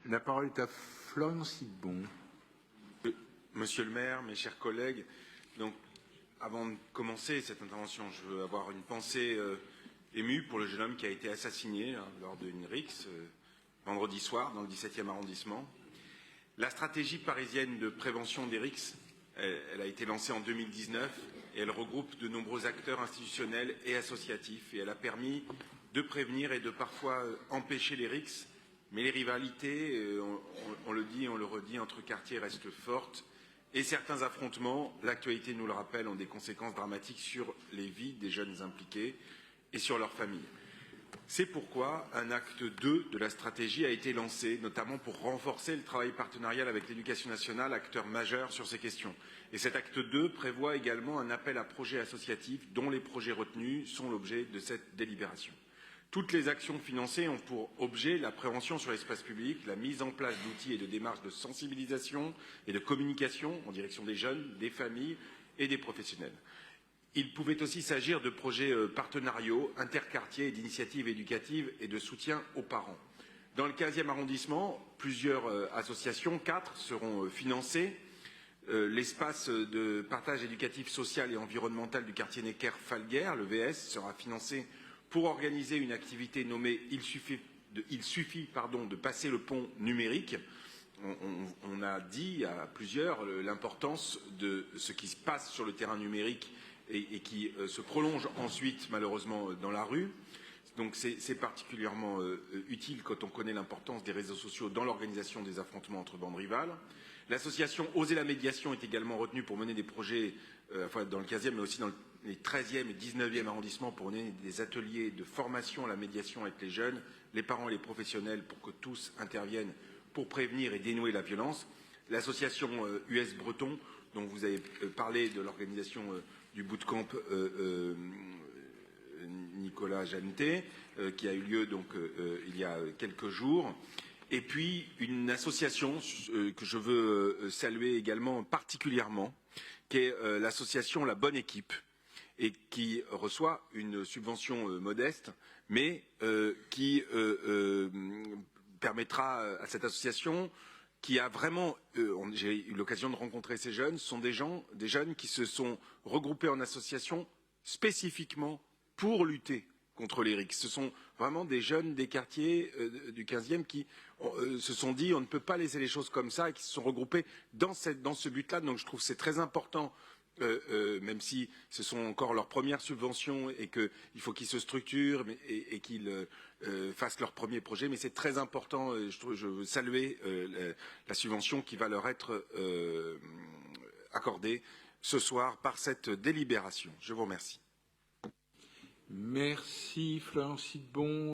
La parole est à Florian Sidbon. Monsieur le maire, mes chers collègues, donc, avant de commencer cette intervention, je veux avoir une pensée émue pour le jeune homme qui a été assassiné lors d'une rixe vendredi soir dans le 17e arrondissement. La stratégie parisienne de prévention des rixes, elle a été lancée en 2019 et elle regroupe de nombreux acteurs institutionnels et associatifs et elle a permis de prévenir et de parfois empêcher les rixes. Mais les rivalités, on le dit, on le redit, entre quartiers restent fortes et certains affrontements, l'actualité nous le rappelle, ont des conséquences dramatiques sur les vies des jeunes impliqués et sur leurs familles. C'est pourquoi un acte 2 de la stratégie a été lancé, notamment pour renforcer le travail partenarial avec l'Éducation nationale, acteur majeur sur ces questions. Et cet acte 2 prévoit également un appel à projets associatifs dont les projets retenus sont l'objet de cette délibération. Toutes les actions financées ont pour objet la prévention sur l'espace public, la mise en place d'outils et de démarches de sensibilisation et de communication en direction des jeunes, des familles et des professionnels. Il pouvait aussi s'agir de projets partenariaux, interquartiers, d'initiatives éducatives et de soutien aux parents. Dans le 15e arrondissement, plusieurs associations, 4, seront financées. L'espace de partage éducatif, social et environnemental du quartier Necker-Falguière, le VS, sera financé pour organiser une activité nommée « Il suffit de passer le pont numérique ». On a dit à plusieurs l'importance de ce qui se passe sur le terrain numérique et qui se prolonge ensuite malheureusement dans la rue. Donc c'est particulièrement utile quand on connaît l'importance des réseaux sociaux dans l'organisation des affrontements entre bandes rivales. L'association Oser la médiation est également retenue pour mener des projets dans le 15e mais aussi dans les 13e et 19e arrondissements pour mener des ateliers de formation à la médiation avec les jeunes, les parents et les professionnels pour que tous interviennent pour prévenir et dénouer la violence. L'association US Breton, dont vous avez parlé de l'organisation du bootcamp Nicolas Jeanneté, qui a eu lieu donc il y a quelques jours. Et puis une association que je veux saluer également particulièrement, qui est l'association La Bonne Équipe, et qui reçoit une subvention modeste, mais qui permettra à cette association qui a vraiment, j'ai eu l'occasion de rencontrer ces jeunes, sont des jeunes qui se sont regroupés en association spécifiquement pour lutter contre les rixes. Ce sont vraiment des jeunes des quartiers du 15e qui se sont dit on ne peut pas laisser les choses comme ça et qui se sont regroupés dans ce but-là. Donc je trouve que c'est très important, même si ce sont encore leurs premières subventions et qu'il faut qu'ils se structurent et qu'ils fassent leur premier projet. Mais c'est très important, je veux saluer la subvention qui va leur être accordée ce soir par cette délibération. Je vous remercie. Merci Florian Sidbon.